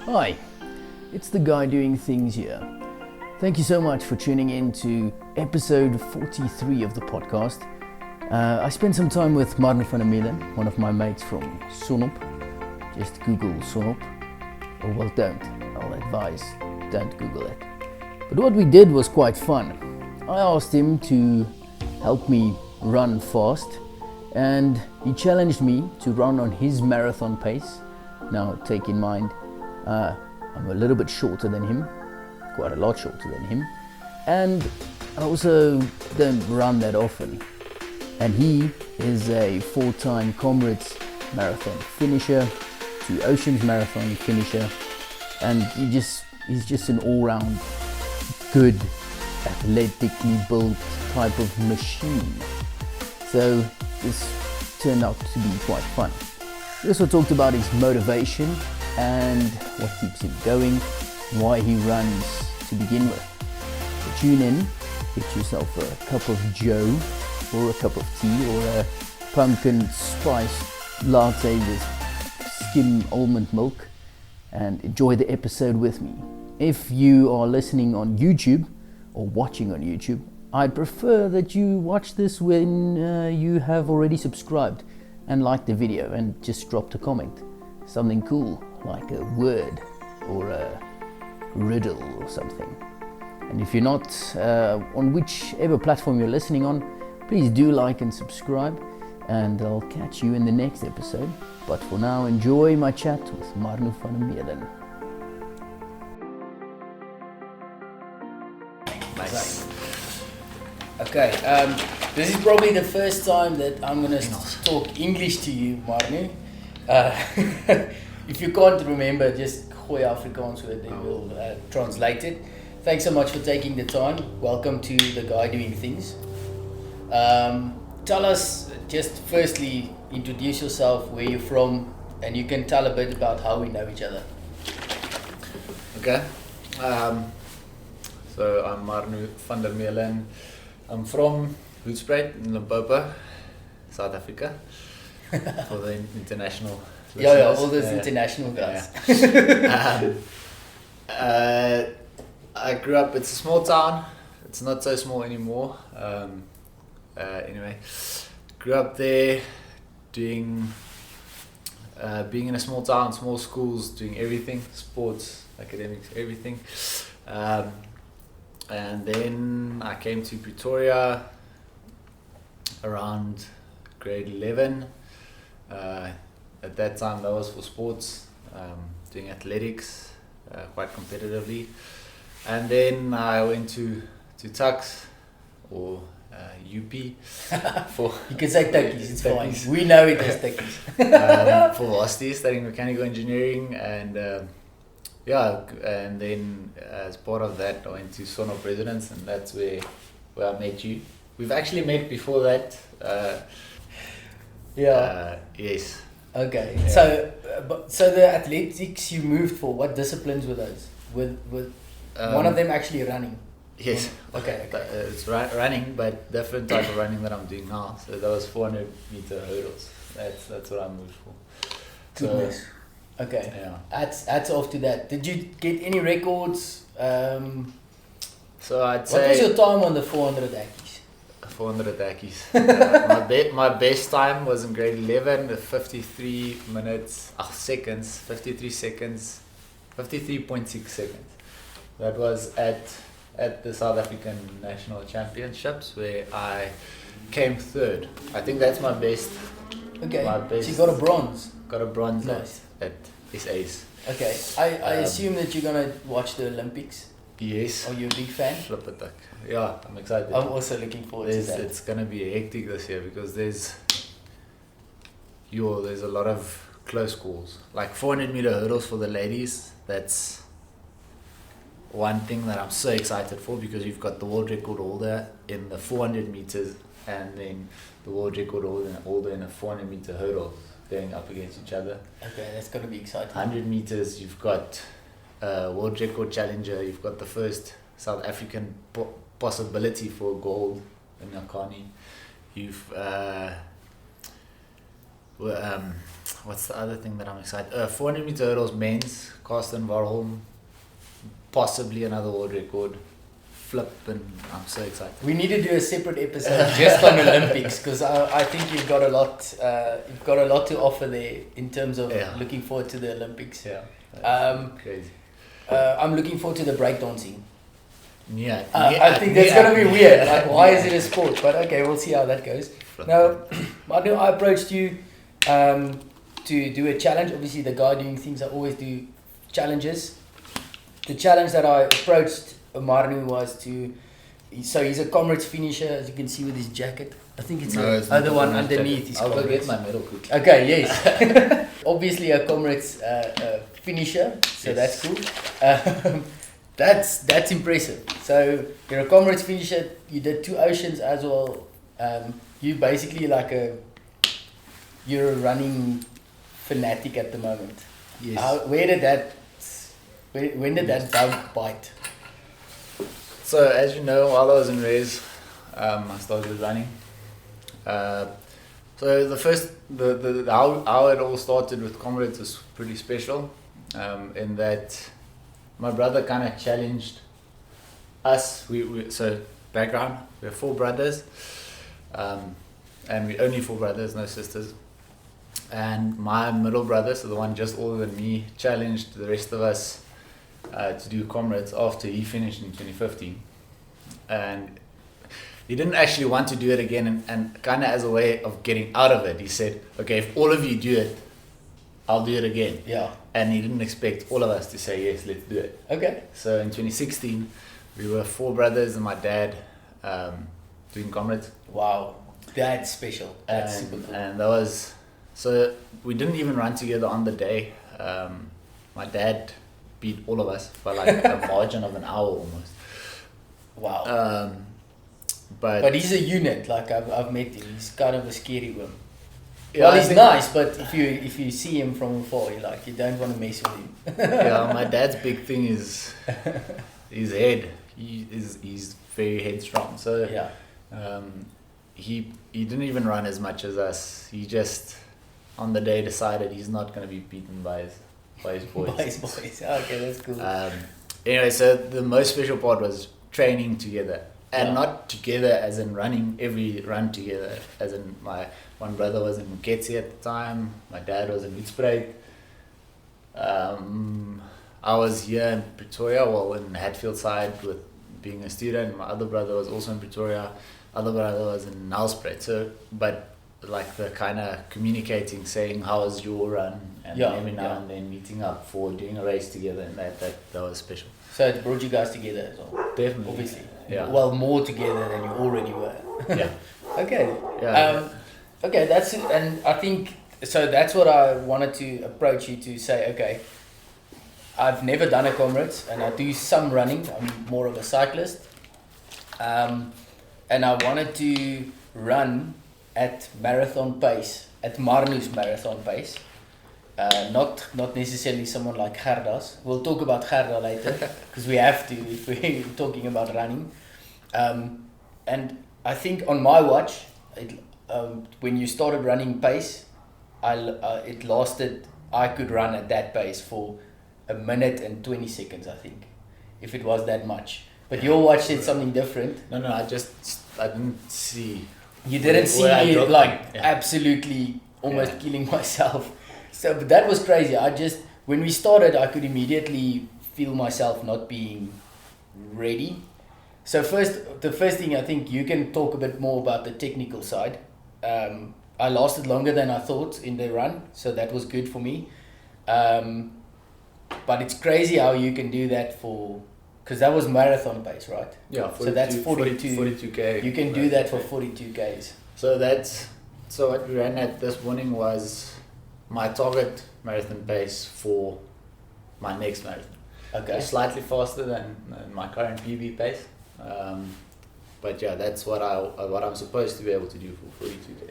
Hi, it's the guy doing things here. Thank you so much for tuning in to episode 43 of the podcast. I spent some time with Marno Van der Meulen, one of my mates from Sonop. Just Google Sonop. Or well, don't. I'll advise, don't Google it. But what we did was quite fun. I asked him to help me run fast, and he challenged me to run on his marathon pace. Now, take in mind, I'm a little bit shorter than him, quite a lot shorter than him, and I also don't run that often. And he is a 4-time Comrades marathon finisher, 2 Oceans marathon finisher, and he's just an all-round good, athletically built type of machine. So this turned out to be quite fun. We also talked about his motivation and what keeps him going, why he runs to begin with. So tune in, get yourself a cup of joe or a cup of tea or a pumpkin spice latte with skim almond milk and enjoy the episode with me. If you are listening on YouTube or watching on YouTube, I'd prefer that you watch this when you have already subscribed and liked the video and just dropped a comment. Something cool, like a word or a riddle or something. And if you're not on whichever platform you're listening on, please do like and subscribe, and I'll catch you in the next episode. But for now, enjoy my chat with Marno Van der Meulen. Nice. Okay, this is probably the first time that I'm going to talk English to you, Marno. If you can't remember, just gooi Afrikaans so that they will translate it. Thanks so much for taking the time. Welcome to the guy doing things. Tell us, just firstly, introduce yourself, where you're from, and you can tell a bit about how we know each other. Okay. So I'm Marno Van der Meulen. I'm from Hoedspruit in Limpopo, South Africa. For the international listeners. Yeah, all those international guys. I grew up, it's a small town. It's not so small anymore. Anyway, grew up there doing, being in a small town, small schools, doing everything, sports, academics, everything. And then I came to Pretoria around grade 11. At that time that was for sports, doing athletics quite competitively. And then I went to Tux or UP for You can say Tukkies, it's fine. We know it as Tukkies. for varsity, studying mechanical engineering, and and then as part of that I went to Sonop Residence, and that's where I met you. We've actually met before that. Yes. Okay. Yeah. So the athletics you moved for, what disciplines were those? With one of them actually running. Yes. Okay. It's running, but different type of running that I'm doing now. So that was 400 meter hurdles. That's what I moved for. Goodness. So, okay. Yeah. Hats off to that. Did you get any records? So I'd What say was your time on the 400 Ackies? 400 Ackies. My best time was in grade 11 with 53 minutes, seconds, 53 seconds, 53.6 seconds. That was at the South African National Championships where I came third. I think that's my best. Okay. My best. So you got a bronze. Got a bronze Nice. at SA's. Okay. I assume that you're gonna watch the Olympics. Yes. Are you a big fan? Flip it, yeah, I'm excited. I'm also looking forward to that. It's gonna be hectic this year because there's a lot of close calls. Like 400 meter hurdles for the ladies. That's one thing that I'm so excited for, because you've got the world record holder in the 400 meters and then the world record holder in a 400 meter hurdle going up against each other. Okay, that's gonna be exciting. 100 meters, you've got world record challenger, you've got the first South African possibility for gold in Nakani. You've what's the other thing that I'm excited? 400 meter hurdles men's, Karsten Warholm, possibly another world record. Flip, and I'm so excited. We need to do a separate episode just on Olympics, because I think you've got a lot to offer there in terms of looking forward to the Olympics. Crazy. I'm looking forward to the breakdancing. I think that's gonna be weird. Like, why is it a sport? But okay, we'll see how that goes. Now, Marno, I approached you to do a challenge. Obviously, the guy doing things, I always do challenges. The challenge that I approached Marno was so he's a Comrades finisher, as you can see with his jacket. I think it's the other one underneath his I'll go Comrades. get my medal quickly. Okay, yes. Obviously a Comrades finisher, so yes. That's cool. That's impressive. So you're a Comrades finisher, you did 2 oceans as well. You basically you're a running fanatic at the moment. Yes. When did that bug bite? So as you know, while I was in Res, I started running. So the first, how it all started with Comrades was pretty special, in that my brother kind of challenged us. So background, we're 4 brothers, and we're only 4 brothers, no sisters. And my middle brother, so the one just older than me, challenged the rest of us to do Comrades after he finished in 2015. And he didn't actually want to do it again, and kind of as a way of getting out of it, he said, okay, if all of you do it, I'll do it again. Yeah. And he didn't expect all of us to say, yes, let's do it. Okay. So in 2016, we were 4 brothers and my dad doing Comrades. Wow, that's special. That's super cool. And that was, so we didn't even run together on the day. My dad beat all of us by like a margin of an hour almost. Wow. But he's a unit. Like I've met him. He's kind of a scary one. Yeah, well, he's nice, but if you see him from afar, you don't want to mess with him. Yeah, my dad's big thing is his head. He's very headstrong. So yeah. He didn't even run as much as us. He just on the day decided he's not going to be beaten by his boys. By his boys. Okay, that's cool. Anyway, so the most special part was training together. And not together as in running every run together, as in my one brother was in Muketsi at the time, my dad was in Hoedspruit. I was here in Pretoria, in Hatfield side with being a student. My other brother was also in Pretoria, other brother was in Nelspruit. So, but like the kind of communicating, saying how was your run, and every now and then meeting up for doing a race together, and that was special. So it brought you guys together as well. Definitely. Obviously. Yeah. Well, more together than you already were. Yeah. Okay. Yeah. Okay, that's it. And I think, so that's what I wanted to approach you to say, okay, I've never done a Comrades and I do some running. I'm more of a cyclist. And I wanted to run at marathon pace, at Marno's marathon pace. Not necessarily someone like Gerda's. We'll talk about Gerda later because we have to if we're talking about running. And I think on my watch, when you started running pace, it lasted. I could run at that pace for 1 minute and 20 seconds, I think, if it was that much. But your watch said something different. No, I didn't see. You didn't see me absolutely almost killing myself. So, but that was crazy. When we started, I could immediately feel myself not being ready. So the first thing, I think you can talk a bit more about the technical side. I lasted longer than I thought in the run, so that was good for me. But it's crazy how you can do that because that was marathon pace, right? Yeah, 42, so that's 42k. You can do that for 42Ks. So what we ran at this morning was my target marathon pace for my next marathon. Okay. So slightly faster than my current PB pace. But yeah, that's what I'm supposed to be able to do for 42 days.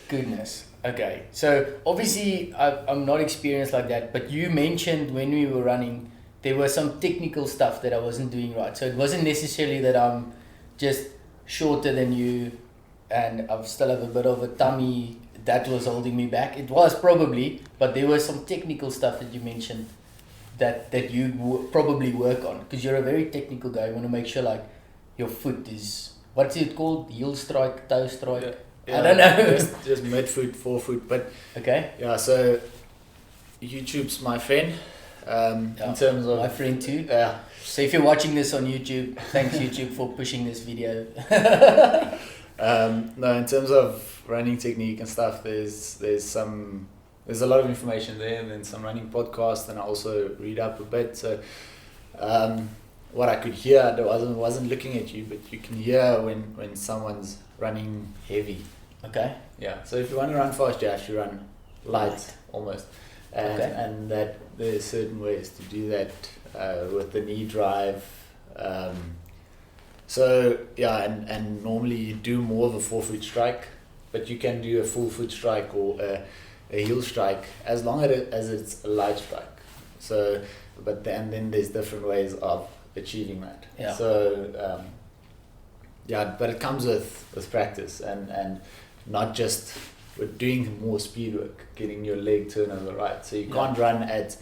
Goodness. Okay. So obviously I'm not experienced like that, but you mentioned when we were running, there was some technical stuff that I wasn't doing right. So it wasn't necessarily that I'm just shorter than you and I still have a bit of a tummy that was holding me back. It was probably, but there was some technical stuff that you mentioned that you probably work on, because you're a very technical guy. You want to make sure like your foot is, what's it called? Heel strike, toe strike? Yeah, I don't know. just midfoot, forefoot. But Okay. yeah, so YouTube's my friend. In terms of my friend too. Yeah. So if you're watching this on YouTube, thanks YouTube for pushing this video. No, in terms of running technique and stuff, there's a lot of information there, and then some running podcasts, and I also read up a bit. So what I could hear, I wasn't looking at you, but you can hear when someone's running heavy. Okay. Yeah. So if you want to run fast, you have to run light. Almost. And that there's certain ways to do that with the knee drive. So yeah, and normally you do more of a forefoot strike, but you can do a full foot strike or a heel strike as long as it's a light strike. So, but then there's different ways of achieving that. Yeah. So yeah, but it comes with practice and not just with doing more speed work, getting your leg turned on the right. So you can't run at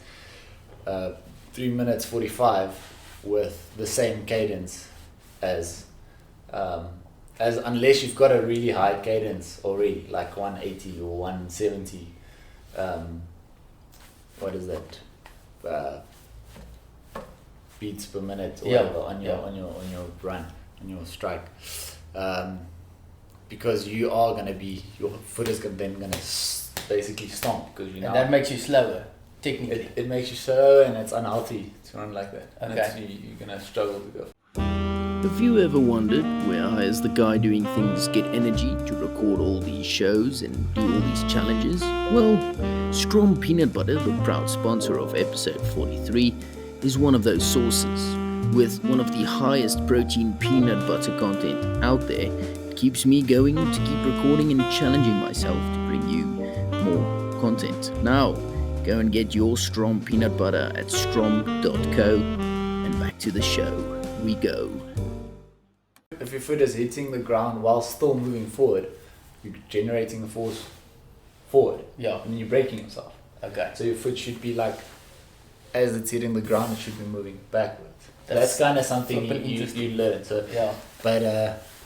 3 minutes 45 with the same cadence as unless you've got a really high cadence already, like 180 or 170. What is that? Beats per minute or whatever on your run, on your strike. Because you are going to be, your foot is then going to basically stomp, because And that makes you slower, technically. It makes you slow, and it's unhealthy to run like that. Okay. You're going to struggle to go. Have you ever wondered where I, as the guy doing things, get energy to record all these shows and do all these challenges? Well, Strom Peanut Butter, the proud sponsor of episode 43, is one of those sources. With one of the highest protein peanut butter content out there, it keeps me going to keep recording and challenging myself to bring you more content. Now, go and get your Strom Peanut Butter at strom.co, and back to the show we go. If your foot is hitting the ground while still moving forward, you're generating the force forward. Yeah. And you're braking yourself. Okay. So your foot should be like, as it's hitting the ground, it should be moving backwards. That's kind of something you learn. So yeah. But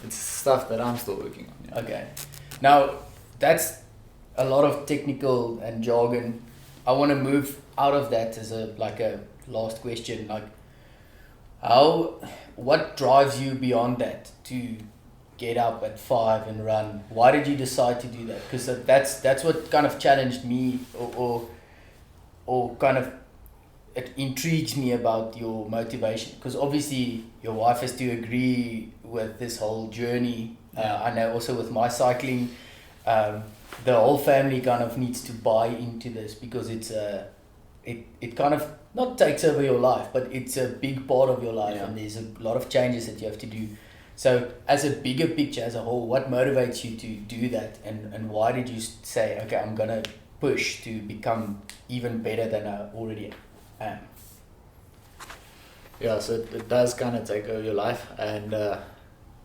it's stuff that I'm still working on. Yeah. Okay. Now, that's a lot of technical and jargon. I want to move out of that as a last question. Like, what drives you beyond that to get up at 5 and run? Why did you decide to do that? Because that's what kind of challenged me, or kind of, it intrigues me about your motivation, because obviously your wife has to agree with this whole journey. I know also with my cycling, the whole family kind of needs to buy into this, because it's it kind of not takes over your life, but it's a big part of your life, and there's a lot of changes that you have to do. So as a bigger picture, as a whole, what motivates you to do that, and why did you say, okay, I'm gonna push to become even better than I already am? Yeah, so it does kind of take over your life, and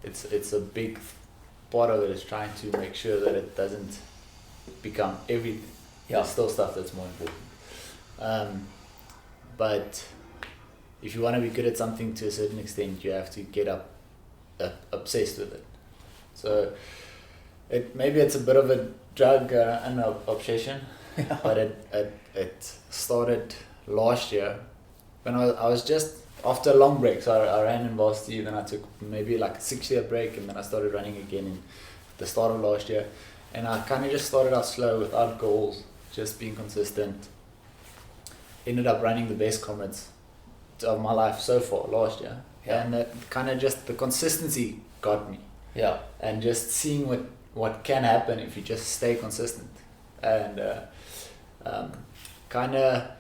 it's a big part of it is trying to make sure that it doesn't become everything. There's still stuff that's more important. But if you want to be good at something to a certain extent, you have to get obsessed with it. So maybe it's a bit of a drug and an obsession, but it started last year when I was just after a long break. So I ran in varsity, then I took maybe like a 6-year break, and then I started running again in the start of last year. And I kind of just started out slow without goals, just being consistent. Ended up running the best Comrades of my life so far last year. And that kind of just, the consistency got me. Yeah. And just seeing what can happen if you just stay consistent. And kind of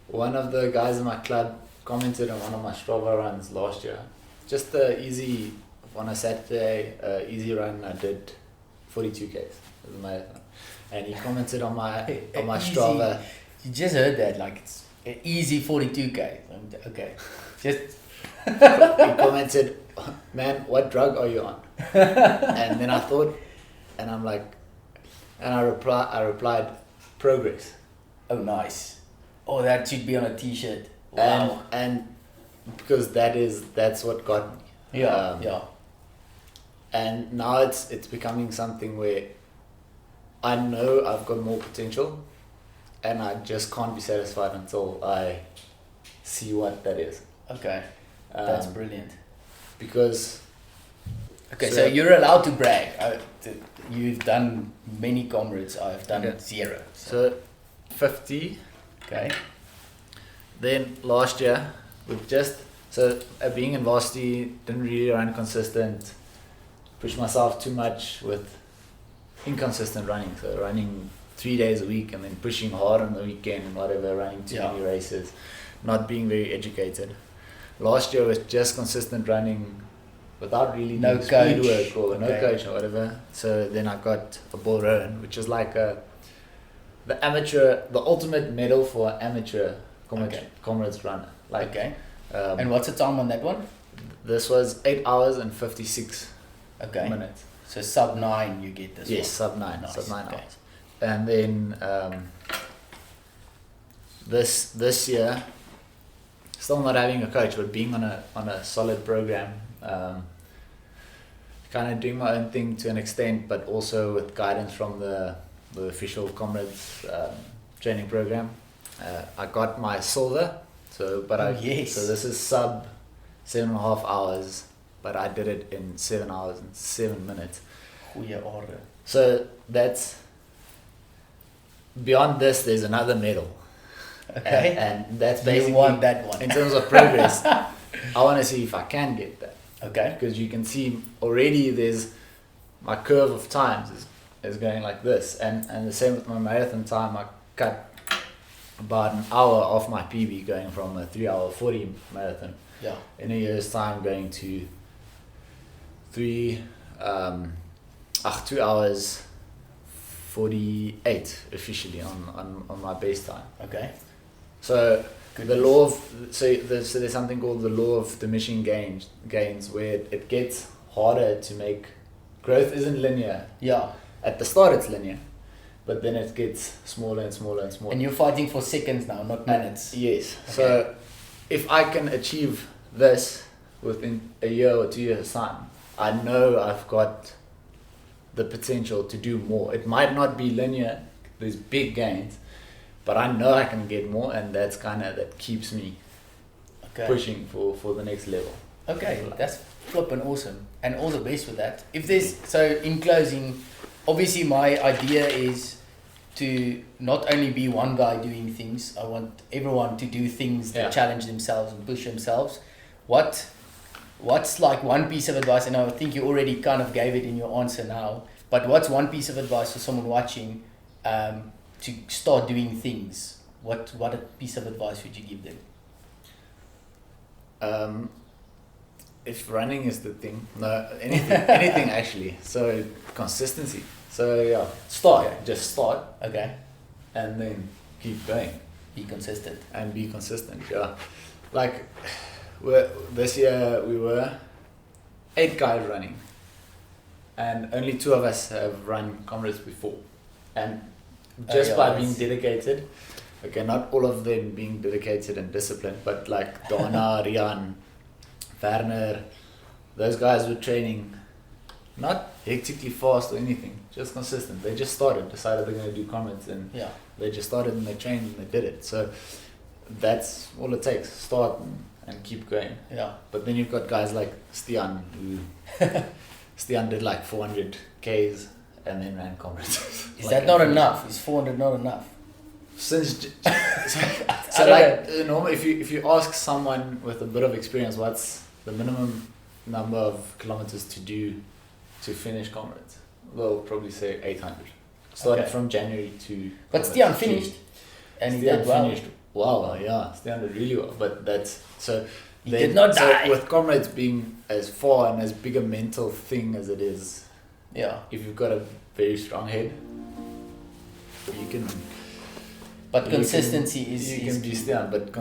one of the guys in my club commented on one of my Strava runs last year. Just on a Saturday, easy run I did 42 Ks. And he commented on my Strava. You just heard that, like it's an easy 42K. Okay. Just he commented, man, what drug are you on? And then I thought, and I'm like, And I replied, progress. Oh, nice. Oh, that should be on a t-shirt. Wow. And because that's what got me. Yeah. And now it's becoming something where I know I've got more potential, and I just can't be satisfied until I see what that is. Okay. That's brilliant. Because so you're allowed to brag. You've done many Comrades. I've done 0. So 50. Okay. Then last year, with being in varsity, didn't really run consistent. Pushed myself too much with inconsistent running. So running 3 days a week and then pushing hard on the weekend and whatever, running too many races, not being very educated. Last year was just consistent running without really no speed coach. work or no coach or whatever. So then I got a Bull Rowan, which is like the ultimate medal for amateur Comrades runner. And what's the time on that one? This was 8 hours and 56 minutes. So sub 9 you get this one? Yes, sub 9. Nice. Sub 9 hours. And then this year, still not having a coach, but being on a solid program, kind of doing my own thing to an extent, but also with guidance from the official Comrades training program. I got my silver, so this is sub 7.5 hours, but I did it in 7 hours and 7 minutes. Goeie orde. So that's beyond this. There's another medal. Okay. And that's basically you want that one. In terms of progress. I want to see if I can get that. Okay. Because you can see already there's my curve of times is going like this, and the same with my marathon time. I cut about an hour off my PB, going from a 3 hour 40 marathon. Yeah. In a year's time, going to 2 hours 48 officially on my base time. Okay. So there's something called the law of diminishing gains, where it gets harder to make. Growth isn't linear. Yeah. At the start it's linear, but then it gets smaller and smaller and smaller. And you're fighting for seconds now, not minutes. Yes. Okay. So if I can achieve this within a year or 2 years time, I know I've got the potential to do more. It might not be linear, these big gains, but I know I can get more, and that keeps me pushing for the next level. Okay, that's flippin' awesome, and all the best with that. In closing, obviously my idea is to not only be one guy doing things. I want everyone to do things that challenge themselves and push themselves. What's like one piece of advice, and I think you already kind of gave it in your answer now, but what's one piece of advice for someone watching to start doing things? What a piece of advice would you give them? If running is the thing, no, anything actually. So consistency. So just start. Okay. And then keep going. Be consistent. And be consistent. Yeah. Like this year we were 8 guys running, and only 2 of us have run Comrades before, and just by being dedicated. Okay, not all of them being dedicated and disciplined, but like Donna, Rian, Werner, those guys were training not hectically fast or anything, just consistent. They just decided they're going to do Comrades, and they just started and they trained and they did it. So that's all it takes. Start and keep going. Yeah. But then you've got guys like Stian, who Stian did like 400 Ks and then ran Comrades. Is that not enough? Is 400 not enough? Normally if you ask someone with a bit of experience what's the minimum number of kilometers to do to finish Comrades, they'll probably say 800. Started from January to. But Stian finished, and he did well. Finished well, yeah. Stian did really well, but that's so. He did not die. With Comrades being as far and as big a mental thing as it is, if you've got a very strong head, you can. But consistency is. You can be Stian, but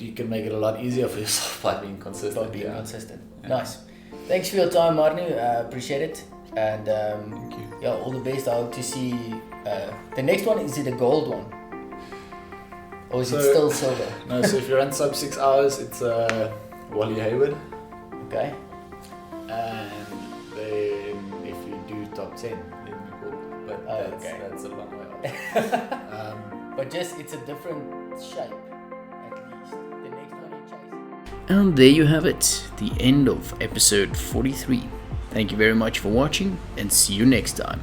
you can make it a lot easier for yourself by being consistent. By being consistent. Yeah. Nice. Thanks for your time, Marno. Appreciate it. And thank you. All the best. I hope to see The next one, is it a gold one? Or is it So- still silver? No, so if you run sub 6 hours, it's Wally Hayward. Okay. And then if you do top 10, then you gold. But that's a long way off. But just, it's a different shape, at least. The next one you chase. And there you have it, the end of episode 43. Thank you very much for watching and see you next time.